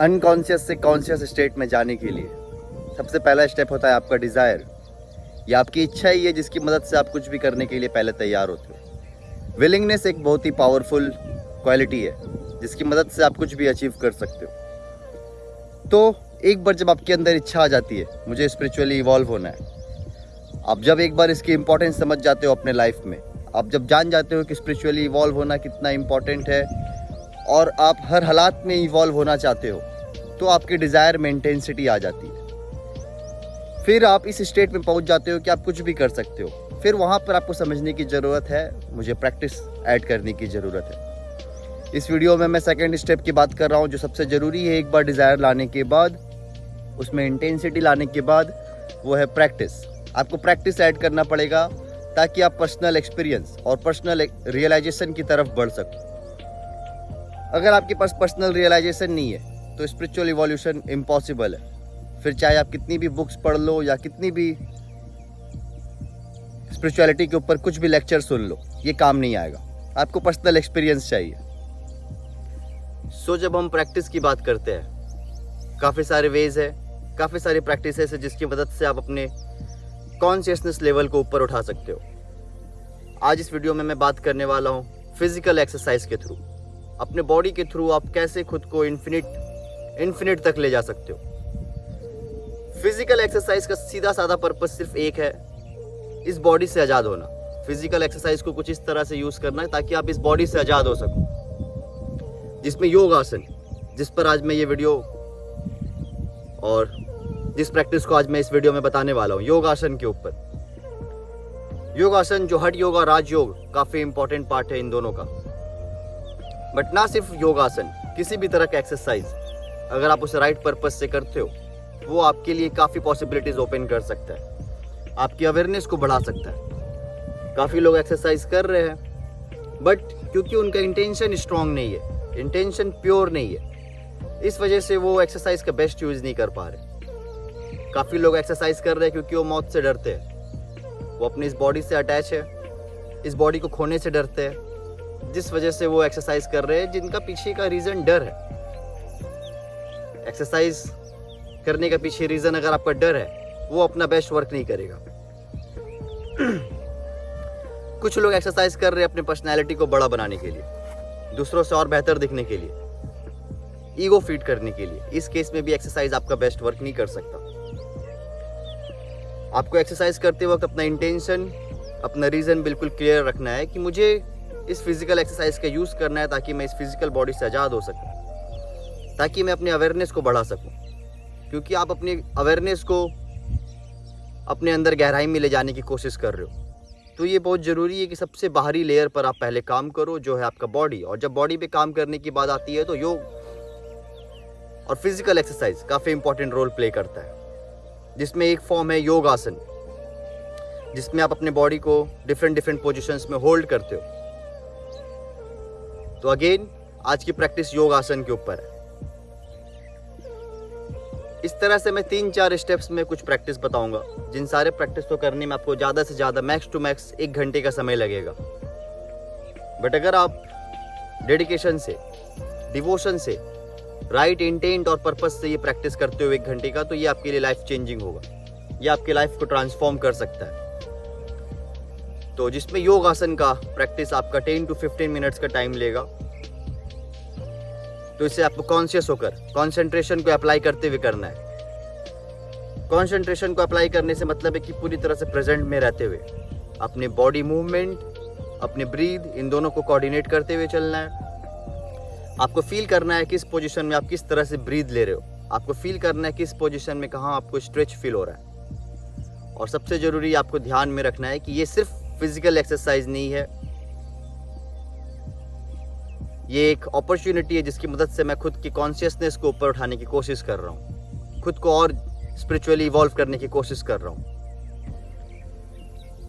Unconscious से conscious state में जाने के लिए सबसे पहला स्टेप होता है आपका डिज़ायर। ये आपकी इच्छा ही है जिसकी मदद से आप कुछ भी करने के लिए पहले तैयार होते हो। विलिंगनेस एक बहुत ही पावरफुल क्वालिटी है जिसकी मदद से आप कुछ भी अचीव कर सकते हो। तो एक बार जब आपके अंदर इच्छा आ जाती है मुझे स्पिरिचुअली इवॉल्व होना है, आप जब एक बार इसकी इम्पोर्टेंस समझ जाते हो अपने लाइफ में, आप जब जान जाते हो कि स्पिरिचुअली इवॉल्व होना कितना इम्पोर्टेंट है और आप हर हालात में इवॉल्व होना चाहते हो, तो आपकी डिज़ायर में इंटेंसिटी आ जाती है। फिर आप इस स्टेट में पहुंच जाते हो कि आप कुछ भी कर सकते हो। फिर वहाँ पर आपको समझने की ज़रूरत है, मुझे प्रैक्टिस ऐड करने की ज़रूरत है। इस वीडियो में मैं सेकंड स्टेप की बात कर रहा हूँ जो सबसे ज़रूरी है एक बार डिज़ायर लाने के बाद, उसमें इंटेंसिटी लाने के बाद, वो है प्रैक्टिस। आपको प्रैक्टिस ऐड करना पड़ेगा ताकि आप पर्सनल एक्सपीरियंस और पर्सनल रियलाइजेशन की तरफ बढ़ सको। अगर आपके पास पर्सनल रियलाइजेशन नहीं है तो स्पिरिचुअल इवोल्यूशन इम्पॉसिबल है। फिर चाहे आप कितनी भी बुक्स पढ़ लो या कितनी भी स्पिरिचुअलिटी के ऊपर कुछ भी लेक्चर सुन लो, ये काम नहीं आएगा। आपको पर्सनल एक्सपीरियंस चाहिए। जब हम प्रैक्टिस की बात करते हैं, काफ़ी सारे वेज है, काफ़ी सारी प्रैक्टिसेस है जिसकी मदद से आप अपने कॉन्शियसनेस लेवल को ऊपर उठा सकते हो। आज इस वीडियो में मैं बात करने वाला हूँ फिजिकल एक्सरसाइज के थ्रू, अपने बॉडी के थ्रू आप कैसे खुद को इन्फिनिट तक ले जा सकते हो। फिजिकल एक्सरसाइज का सीधा साधा पर्पस सिर्फ एक है, इस बॉडी से आज़ाद होना। फिजिकल एक्सरसाइज को कुछ इस तरह से यूज़ करना है ताकि आप इस बॉडी से आज़ाद हो सको, जिसमें योग आसन, जिस पर आज मैं ये वीडियो और जिस प्रैक्टिस को आज मैं इस वीडियो में बताने वाला हूँ, योग आसन के ऊपर। योग आसन जो हठ योग और राजयोग, काफ़ी इंपॉर्टेंट पार्ट है इन दोनों का। बट ना सिर्फ योग आसन, किसी भी तरह का एक्सरसाइज अगर आप उसे राइट पर्पस से करते हो, वो आपके लिए काफ़ी पॉसिबिलिटीज ओपन कर सकता है, आपकी अवेयरनेस को बढ़ा सकता है। काफ़ी लोग एक्सरसाइज कर रहे हैं बट क्योंकि उनका इंटेंशन स्ट्रांग नहीं है, इंटेंशन प्योर नहीं है, इस वजह से वो एक्सरसाइज का बेस्ट यूज़ नहीं कर पा रहे। काफ़ी लोग एक्सरसाइज कर रहे हैं क्योंकि वो मौत से डरते हैं, वो अपनी इस बॉडी से अटैच है, इस बॉडी को खोने से डरते हैं, जिस वजह से वो एक्सरसाइज कर रहे हैं, जिनका पीछे का रीज़न डर है। एक्सरसाइज करने का पीछे रीज़न अगर आपका डर है, वो अपना बेस्ट वर्क नहीं करेगा। कुछ लोग एक्सरसाइज कर रहे हैं अपनी पर्सनैलिटी को बड़ा बनाने के लिए, दूसरों से और बेहतर दिखने के लिए, ईगो फीड करने के लिए। इस केस में भी एक्सरसाइज आपका बेस्ट वर्क नहीं कर सकता। आपको एक्सरसाइज करते वक्त अपना इंटेंशन, अपना रीज़न बिल्कुल क्लियर रखना है कि मुझे इस फिजिकल एक्सरसाइज का यूज़ करना है ताकि मैं इस फिजिकल बॉडी से आज़ाद हो सकूं, ताकि मैं अपनी अवेयरनेस को बढ़ा सकूं। क्योंकि आप अपनी अवेयरनेस को अपने अंदर गहराई में ले जाने की कोशिश कर रहे हो, तो ये बहुत ज़रूरी है कि सबसे बाहरी लेयर पर आप पहले काम करो, जो है आपका बॉडी। और जब बॉडी पे काम करने की बात आती है तो योग और फिजिकल एक्सरसाइज काफ़ी इंपॉर्टेंट रोल प्ले करता है, जिसमें एक फॉर्म है योग आसन, जिसमें आप अपने बॉडी को डिफरेंट पोजिशंस में होल्ड करते हो। तो अगेन आज की प्रैक्टिस योग आसन के ऊपर है। इस तरह से मैं 3-4 स्टेप्स में कुछ प्रैक्टिस बताऊंगा, जिन सारे प्रैक्टिस को करने में आपको ज़्यादा से ज़्यादा मैक्स टू मैक्स 1 घंटे का समय लगेगा। बट अगर आप डेडिकेशन से, डिवोशन से, राइट इंटेंट और पर्पस से ये प्रैक्टिस करते हो 1 घंटे का, तो ये आपके लिए लाइफ चेंजिंग होगा, ये आपकी लाइफ को ट्रांसफॉर्म कर सकता है। तो जिसमें योग आसन का प्रैक्टिस आपका 10 to 15 मिनट्स का टाइम लेगा। तो इससे आपको कॉन्शियस होकर कंसंट्रेशन को अप्लाई करते हुए करना है। कंसंट्रेशन को अप्लाई करने से मतलब है कि पूरी तरह से प्रेजेंट में रहते हुए अपने बॉडी मूवमेंट, अपने ब्रीथ, इन दोनों को कोऑर्डिनेट करते हुए चलना है। आपको फील करना है किस पोजीशन में आप किस तरह से ब्रीथ ले रहे हो, आपको फील करना है किस पोजीशन में कहाँ आपको स्ट्रेच फील हो रहा है। और सबसे ज़रूरी आपको ध्यान में रखना है कि ये सिर्फ फिजिकल एक्सरसाइज नहीं है, ये एक अपॉर्चुनिटी है जिसकी मदद से मैं खुद की कॉन्शियसनेस को ऊपर उठाने की कोशिश कर रहा हूँ, खुद को और स्पिरिचुअली इवॉल्व करने की कोशिश कर रहा हूँ।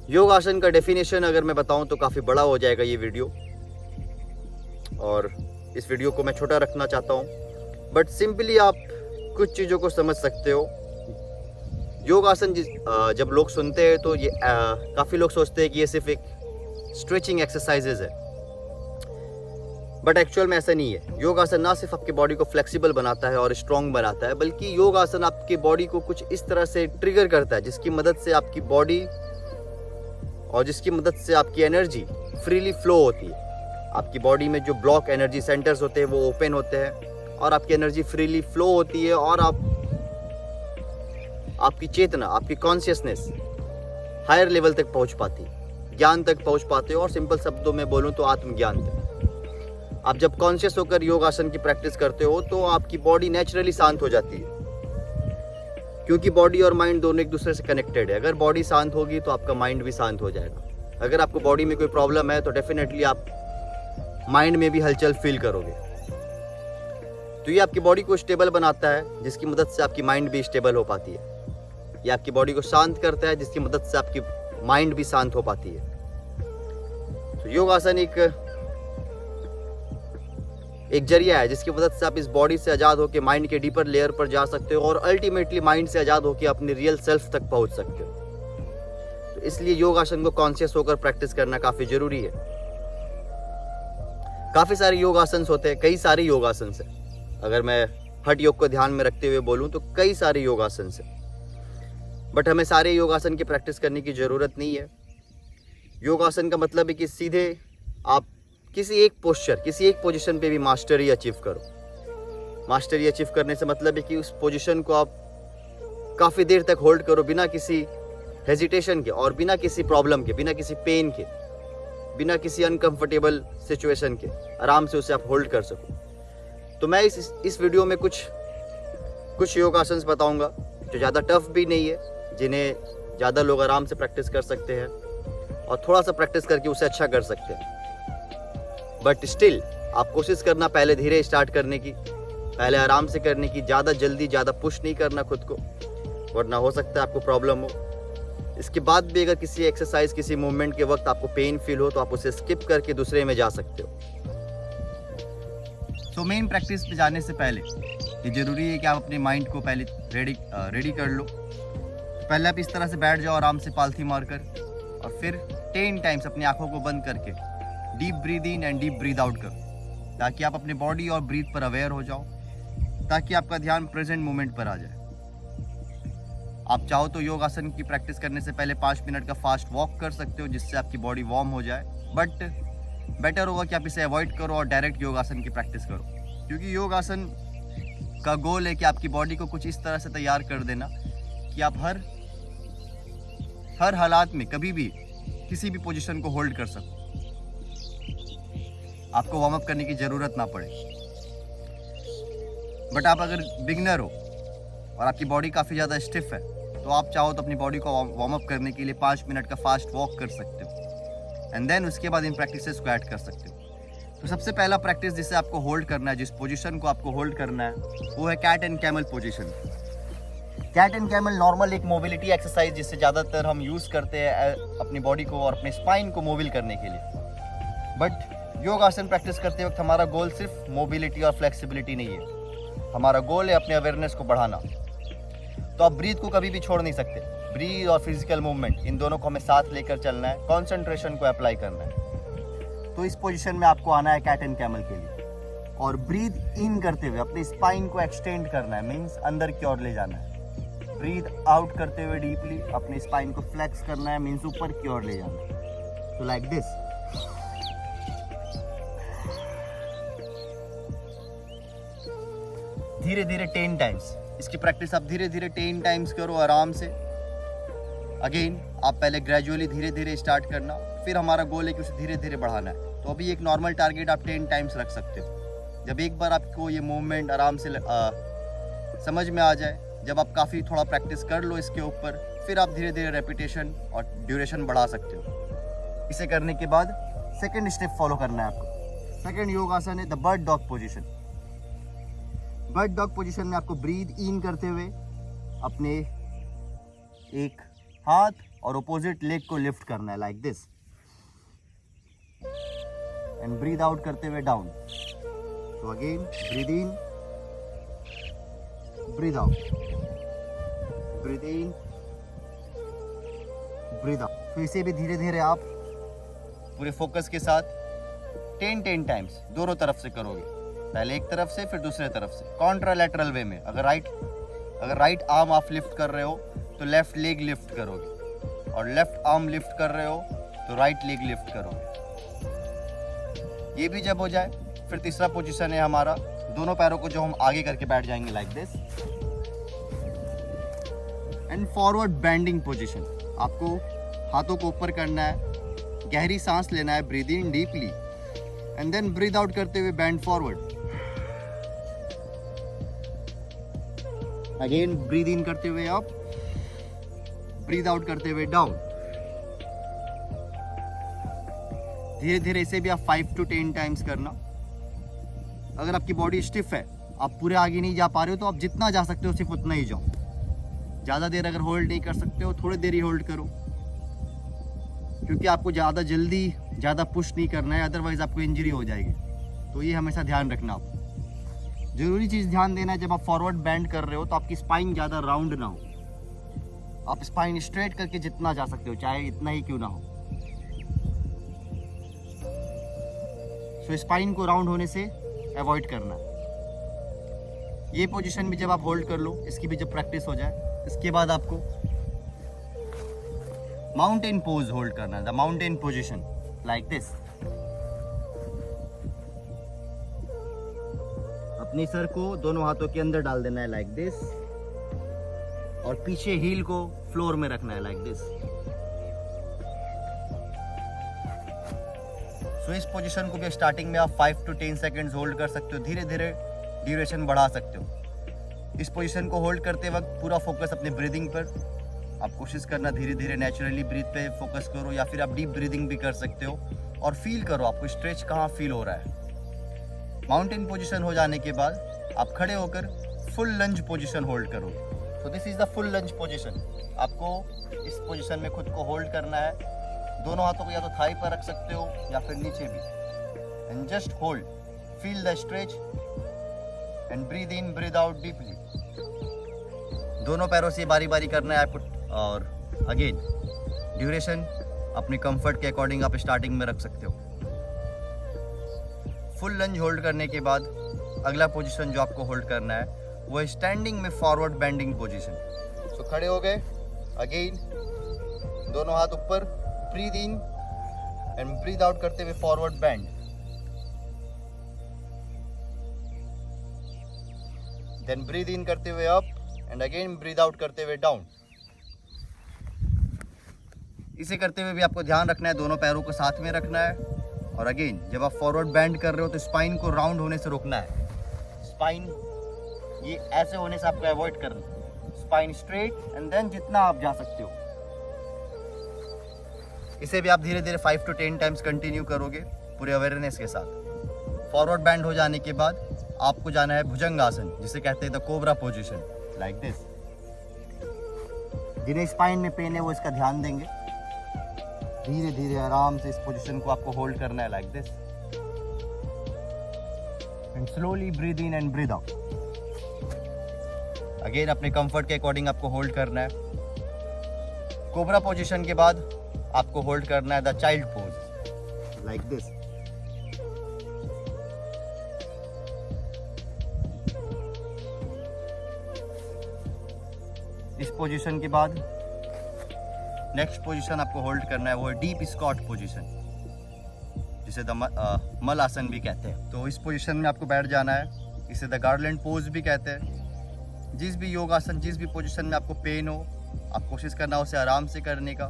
योग आसन का डेफिनेशन अगर मैं बताऊँ तो काफ़ी बड़ा हो जाएगा ये वीडियो, और इस वीडियो को मैं छोटा रखना चाहता हूँ, बट सिंपली आप कुछ चीज़ों को समझ सकते हो। योग आसन जब लोग सुनते हैं तो ये काफ़ी लोग सोचते हैं कि ये सिर्फ एक स्ट्रेचिंग एक्सरसाइजेज है, बट एक्चुअल में ऐसा नहीं है। योग आसन ना सिर्फ आपकी बॉडी को फ्लेक्सिबल बनाता है और स्ट्रॉन्ग बनाता है, बल्कि योग आसन आपकी बॉडी को कुछ इस तरह से ट्रिगर करता है जिसकी मदद से आपकी बॉडी और जिसकी मदद से आपकी एनर्जी फ्रीली फ्लो होती है। आपकी बॉडी में जो ब्लॉक एनर्जी सेंटर्स होते हैं वो ओपन होते हैं और आपकी एनर्जी फ्रीली फ्लो होती है और आपकी चेतना, आपकी कॉन्शियसनेस हायर लेवल तक पहुंच पाती है, ज्ञान तक पहुंच पाते हो। और सिंपल शब्दों में बोलूं तो आत्मज्ञान तक। आप जब कॉन्शियस होकर योग आसन की प्रैक्टिस करते हो तो आपकी बॉडी नेचुरली शांत हो जाती है, क्योंकि बॉडी और माइंड दोनों एक दूसरे से कनेक्टेड है। अगर बॉडी शांत होगी तो आपका माइंड भी शांत हो जाएगा। अगर आपको बॉडी में कोई प्रॉब्लम है तो डेफिनेटली आप माइंड में भी हलचल फील करोगे। तो ये आपकी बॉडी को स्टेबल बनाता है, जिसकी मदद से आपकी माइंड भी स्टेबल हो पाती है। ये आपकी बॉडी को शांत करता है, जिसकी मदद से आपकी माइंड भी शांत हो पाती है। तो योग आसन एक जरिया है जिसकी मदद से आप इस बॉडी से आज़ाद होकर माइंड के डीपर लेयर पर जा सकते हो और अल्टीमेटली माइंड से आज़ाद होकर अपने रियल सेल्फ तक पहुंच सकते हो। तो इसलिए योग आसन को कॉन्शियस होकर प्रैक्टिस करना काफ़ी ज़रूरी है। काफ़ी सारे योग आसन होते हैं, कई सारे योग आसन है। अगर मैं हठ योग को ध्यान में रखते हुए बोलूँ तो कई सारे योग आसन है, बट हमें सारे योग आसन की प्रैक्टिस करने की ज़रूरत नहीं है। योग आसन का मतलब है कि सीधे आप किसी एक पोस्चर, किसी एक पोजीशन पे भी मास्टरी अचीव करो। मास्टरी अचीव करने से मतलब है कि उस पोजीशन को आप काफ़ी देर तक होल्ड करो, बिना किसी हेजिटेशन के और बिना किसी प्रॉब्लम के, बिना किसी पेन के, बिना किसी अनकंफर्टेबल सिचुएशन के आराम से उसे आप होल्ड कर सको। तो मैं इस वीडियो में कुछ योग आसन बताऊँगा जो ज़्यादा टफ भी नहीं है, जिन्हें ज़्यादा लोग आराम से प्रैक्टिस कर सकते हैं और थोड़ा सा प्रैक्टिस करके उसे अच्छा कर सकते हैं। बट स्टिल आप कोशिश करना पहले धीरे स्टार्ट करने की, पहले आराम से करने की। ज़्यादा जल्दी ज़्यादा पुश नहीं करना खुद को, वरना हो सकता है आपको प्रॉब्लम हो। इसके बाद भी अगर किसी एक्सरसाइज, किसी मूवमेंट के वक्त आपको पेन फील हो तो आप उसे स्किप करके दूसरे में जा सकते हो। तो मेन प्रैक्टिस पे जाने से पहले ये ज़रूरी है कि आप अपने माइंड को पहले रेडी कर लो। पहले आप इस तरह से बैठ जाओ आराम से पालथी मारकर, और फिर 10 टाइम्स अपनी आंखों को बंद करके deep breathe in and deep breathe out करो, ताकि आप अपने बॉडी और ब्रीथ पर अवेयर हो जाओ, ताकि आपका ध्यान प्रेजेंट मोमेंट पर आ जाए। आप चाहो तो योग आसन की प्रैक्टिस करने से पहले 5 मिनट का फास्ट वॉक कर सकते हो, जिससे आपकी बॉडी वार्म हो जाए। बट बेटर होगा कि आप इसे अवॉइड करो और डायरेक्ट योग आसन की प्रैक्टिस करो, क्योंकि योग आसन का गोल है कि आपकी बॉडी को कुछ इस तरह से तैयार कर देना कि आप हर हालात में कभी भी किसी भी पोजीशन को होल्ड कर सको, आपको वार्म अप करने की ज़रूरत ना पड़े। बट आप अगर बिगिनर हो और आपकी बॉडी काफ़ी ज़्यादा स्टिफ है तो आप चाहो तो अपनी बॉडी को वार्म अप करने के लिए 5 मिनट का फास्ट वॉक कर सकते हो एंड देन उसके बाद इन प्रैक्टिसेस को ऐड कर सकते हो। तो सबसे पहला प्रैक्टिस जिसे आपको होल्ड करना है, जिस पोजीशन को आपको होल्ड करना है, वो है cat and camel position. Cat and camel normal एक मोबिलिटी एक्सरसाइज जिसे ज़्यादातर हम यूज़ करते हैं अपनी बॉडी को और अपने स्पाइन को मोबिल करने के लिए। बट योग आसन प्रैक्टिस करते वक्त हमारा गोल सिर्फ मोबिलिटी और फ्लेक्सिबिलिटी नहीं है, हमारा गोल है अपने अवेयरनेस को बढ़ाना। तो आप ब्रीथ को कभी भी छोड़ नहीं सकते। ब्रीथ और फिजिकल मूवमेंट, इन दोनों को हमें साथ लेकर चलना है, कॉन्सेंट्रेशन को अप्लाई करना है। तो इस पोजीशन में आपको आना है कैट एंड कैमल के लिए, और ब्रीथ इन करते हुए अपने स्पाइन को एक्सटेंड करना है, मीन्स अंदर की ओर ले जाना है। ब्रीथ आउट करते हुए डीपली अपने स्पाइन को फ्लेक्स करना है, मीन्स ऊपर की ओर ले जाना है। तो लाइक दिस। धीरे धीरे 10 टाइम्स इसकी प्रैक्टिस आप धीरे धीरे 10 टाइम्स करो आराम से। अगेन आप पहले ग्रेजुअली धीरे धीरे स्टार्ट करना, फिर हमारा गोल है कि उसे धीरे धीरे बढ़ाना है। तो अभी एक नॉर्मल टारगेट आप 10 टाइम्स रख सकते हो। जब एक बार आपको ये मूवमेंट आराम से समझ में आ जाए, जब आप काफ़ी थोड़ा प्रैक्टिस कर लो इसके ऊपर, फिर आप धीरे धीरे रेपिटेशन और ड्यूरेशन बढ़ा सकते हो। इसे करने के बाद सेकेंड स्टेप फॉलो करना है आपको। सेकेंड योग आसन है the bird dog position. Bird dog position में आपको ब्रीद इन करते हुए अपने एक हाथ और अपोजिट लेग को लिफ्ट करना है like this, and breathe out करते हुए डाउन। तो again breathe in, breathe out, breathe in, breathe out. तो इसे भी धीरे धीरे आप पूरे फोकस के साथ 10 टाइम्स दोनों तरफ से करोगे। पहले एक तरफ से फिर दूसरे तरफ से, कॉन्ट्रालैटरल वे में। अगर राइट आर्म आप लिफ्ट कर रहे हो तो लेफ्ट लेग लिफ्ट करोगे, और लेफ्ट आर्म लिफ्ट कर रहे हो तो राइट लेग लिफ्ट करोगे। ये भी जब हो जाए, फिर तीसरा पोजीशन है हमारा, दोनों पैरों को जो हम आगे करके बैठ जाएंगे like this, and forward bending position. आपको हाथों को ऊपर करना है, गहरी सांस लेना है, breathe in deeply and then breathe out करते हुए bend forward. Again breathe in करते हुए अप, ब्रीद आउट करते हुए डाउन। धीरे धीरे इसे भी आप 5 to 10 टाइम्स करना। अगर आपकी बॉडी स्टिफ है, आप पूरे आगे नहीं जा पा रहे हो, तो आप जितना जा सकते हो सिर्फ उतना ही जाओ। ज़्यादा देर अगर होल्ड नहीं कर सकते हो, थोड़ी देर ही होल्ड करो, क्योंकि आपको ज़्यादा जल्दी ज़्यादा पुश नहीं करना है, अदरवाइज आपको इंजरी हो जाएगी। तो ये हमेशा ध्यान रखना। आप ज़रूरी चीज़ ध्यान देना है, जब आप फॉरवर्ड बैंड कर रहे हो तो आपकी स्पाइन ज़्यादा राउंड ना हो। आप स्पाइन स्ट्रेट करके जितना जा सकते हो, चाहे इतना ही क्यों ना हो। सो स्पाइन को राउंड होने से अवॉइड करना। ये पोजीशन भी जब आप होल्ड कर लो, इसकी भी जब प्रैक्टिस हो जाए, इसके बाद आपको माउंटेन पोज होल्ड करना है, the mountain position like this. अपनी सर को दोनों हाथों के अंदर डाल देना है लाइक दिस, और पीछे हील को फ्लोर में रखना है लाइक दिस। सो इस पोजीशन को भी स्टार्टिंग में आप 5 to 10 सेकेंड्स होल्ड कर सकते हो, धीरे धीरे ड्यूरेशन बढ़ा सकते हो। इस पोजीशन को होल्ड करते वक्त पूरा फोकस अपने ब्रीदिंग पर। आप कोशिश करना धीरे धीरे नेचुरली ब्रीथ पे फोकस करो, या फिर आप डीप ब्रीदिंग भी कर सकते हो, और फील करो आपको स्ट्रेच कहाँ फील हो रहा है। माउंटेन पोजीशन हो जाने के बाद आप खड़े होकर फुल लंज पोजीशन होल्ड करोगे। So this is the full lunge position. आपको इस पोजीशन में खुद को होल्ड करना है। दोनों हाथों को या तो थाई पर रख सकते हो या फिर नीचे भी, and just hold, feel the stretch and breathe in breathe out deeply. दोनों पैरों से बारी बारी करना है आपको। और अगेन ड्यूरेशन अपने कंफर्ट के अकॉर्डिंग आप स्टार्टिंग में रख सकते हो। फुल लंज होल्ड करने के बाद अगला पोजीशन जो आपको होल्ड करना है वो है स्टैंडिंग में फॉरवर्ड बेंडिंग पोजीशन। सो खड़े हो गए, अगेन दोनों हाथ ऊपर, breathe in and breathe out करते हुए forward bend, then breathe in करते हुए up and again breathe out करते हुए डाउन। इसे करते हुए भी आपको ध्यान रखना है, दोनों पैरों को साथ में रखना है। और अगेन जब आप फॉरवर्ड बैंड कर रहे हो तो स्पाइन को राउंड होने से रोकना है। स्पाइन ये ऐसे होने से आपको अवॉइड करना, स्पाइन स्ट्रेट एंड देन जितना आप जा सकते हो। इसे भी आप धीरे धीरे 5 to 10 टाइम्स कंटिन्यू करोगे पूरे अवेयरनेस के साथ। फॉरवर्ड बैंड हो जाने के बाद आपको जाना है भुजंग आसन, जिसे कहते हैं the cobra position like this. जिन्हें स्पाइन में पेन है वो इसका ध्यान देंगे। धीरे धीरे आराम से इस पोजीशन को आपको होल्ड करना है like this, and slowly breathe in and breathe out. Again अपने कंफर्ट के अकॉर्डिंग आपको होल्ड करना है। कोबरा पोजीशन के बाद आपको होल्ड करना है the child pose like this. इस पोजीशन के बाद नेक्स्ट पोजीशन आपको होल्ड करना है, वो है डीप स्क्वाट पोजीशन, जिसे द मल आसन भी कहते हैं। तो इस पोजीशन में आपको बैठ जाना है, इसे द गार्लैंड पोज भी कहते हैं। जिस भी योग आसन, जिस भी पोजीशन में आपको पेन हो, आप कोशिश करना उसे आराम से करने का।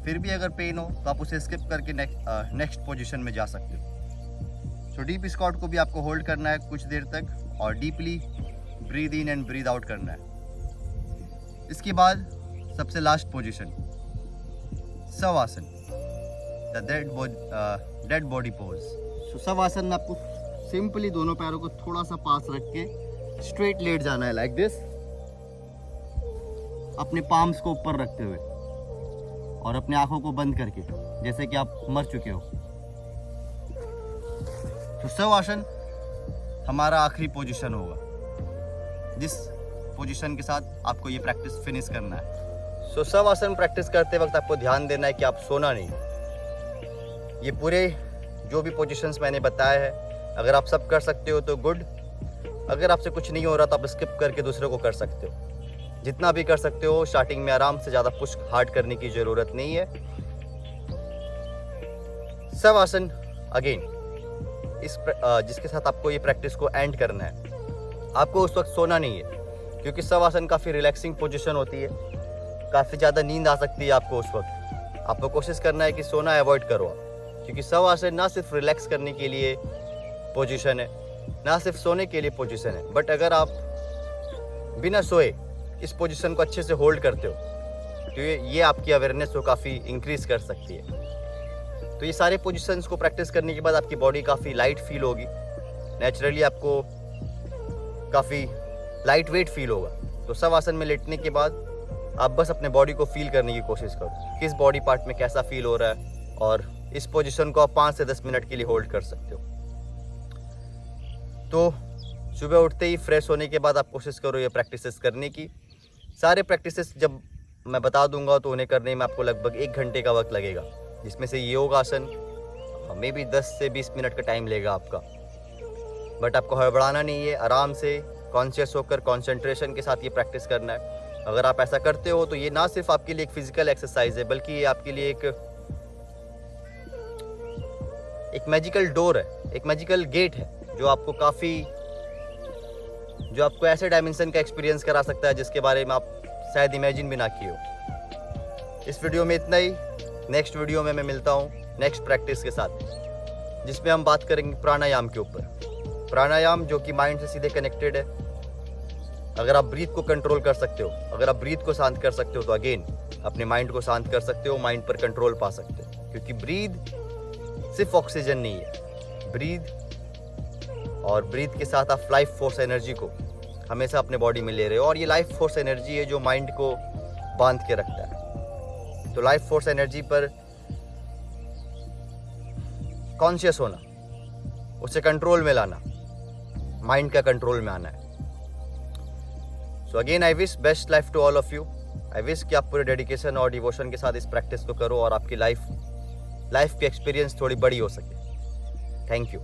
फिर भी अगर पेन हो तो आप उसे स्किप करके नेक्स्ट पोजीशन में जा सकते हो। सो डीप स्क्वाट को भी आपको होल्ड करना है कुछ देर तक, और deeply breathe in and breathe out करना है। इसके बाद सबसे last position shavasana, the dead body pose. So shavasana में आपको सिंपली दोनों पैरों को थोड़ा सा पास रख के स्ट्रेट लेट जाना है लाइक दिस, अपने पाम्स को ऊपर रखते हुए और अपने आंखों को बंद करके, जैसे कि आप मर चुके हो। तो शवासन हमारा आखिरी पोजीशन होगा, जिस पोजीशन के साथ आपको ये प्रैक्टिस फिनिश करना है। सो शवासन प्रैक्टिस करते वक्त आपको ध्यान देना है कि आप सोना नहीं। ये पूरे जो भी पोजीशंस मैंने बताया है, अगर आप सब कर सकते हो तो गुड। अगर आपसे कुछ नहीं हो रहा तो आप स्किप करके दूसरे को कर सकते हो। जितना भी कर सकते हो स्टार्टिंग में आराम से, ज़्यादा पुश हार्ड करने की ज़रूरत नहीं है। शवासन अगेन जिसके साथ आपको ये प्रैक्टिस को एंड करना है। आपको उस वक्त सोना नहीं है, क्योंकि शवासन काफ़ी रिलैक्सिंग पोजीशन होती है, काफ़ी ज़्यादा नींद आ सकती है आपको उस वक्त। आपको कोशिश करना है कि सोना अवॉइड करो आप, क्योंकि शवासन ना सिर्फ रिलैक्स करने के लिए पोजीशन है, ना सिर्फ सोने के लिए पोजीशन है, बट अगर आप बिना सोए इस पोजीशन को अच्छे से होल्ड करते हो तो ये आपकी अवेयरनेस को काफ़ी इंक्रीज कर सकती है। तो ये सारे पोजीशंस को प्रैक्टिस करने के बाद आपकी बॉडी काफ़ी लाइट फील होगी, नेचुरली आपको काफ़ी लाइट वेट फील होगा। तो शवासन में लेटने के बाद आप बस अपने बॉडी को फील करने की कोशिश करो, किस बॉडी पार्ट में कैसा फील हो रहा है, और इस पोजीशन को आप 5 से 10 मिनट के लिए होल्ड कर सकते हो। तो सुबह उठते ही फ्रेश होने के बाद आप कोशिश करो ये प्रैक्टिसेस करने की। सारे प्रैक्टिसेस जब मैं बता दूंगा तो उन्हें करने में आपको लगभग 1 घंटे का वक्त लगेगा, जिसमें से योग आसन मे बी 10 से 20 मिनट का टाइम लेगा आपका। बट आपको हड़बड़ाना नहीं है, आराम से कॉन्शियस होकर कंसंट्रेशन के साथ ये प्रैक्टिस करना है। अगर आप ऐसा करते हो तो ये ना सिर्फ आपके लिए एक फिजिकल एक्सरसाइज है, बल्कि ये आपके लिए एक मैजिकल डोर है, एक मैजिकल गेट है, जो आपको ऐसे डायमेंशन का एक्सपीरियंस करा सकता है जिसके बारे में आप शायद इमेजिन भी ना किए हो। इस वीडियो में इतना ही। नेक्स्ट वीडियो में मैं मिलता हूँ नेक्स्ट प्रैक्टिस के साथ, जिसमें हम बात करेंगे प्राणायाम के ऊपर। प्राणायाम जो कि माइंड से सीधे कनेक्टेड है। अगर आप ब्रीथ को कंट्रोल कर सकते हो, अगर आप ब्रीथ को शांत कर सकते हो, तो अगेन अपने माइंड को शांत कर सकते हो, माइंड पर कंट्रोल पा सकते हो। क्योंकि ब्रीथ सिर्फ ऑक्सीजन नहीं है, ब्रीथ के साथ आप लाइफ फोर्स एनर्जी को हमेशा अपने बॉडी में ले रहे हो, और ये लाइफ फोर्स एनर्जी है जो माइंड को बांध के रखता है। तो लाइफ फोर्स एनर्जी पर कॉन्शियस होना, उसे कंट्रोल में लाना, माइंड का कंट्रोल में आना है। So again I wish best life to all of you. I wish कि आप पूरे डेडिकेशन और डिवोशन के साथ इस प्रैक्टिस को करो और आपकी लाइफ की एक्सपीरियंस थोड़ी बड़ी हो सके। Thank you.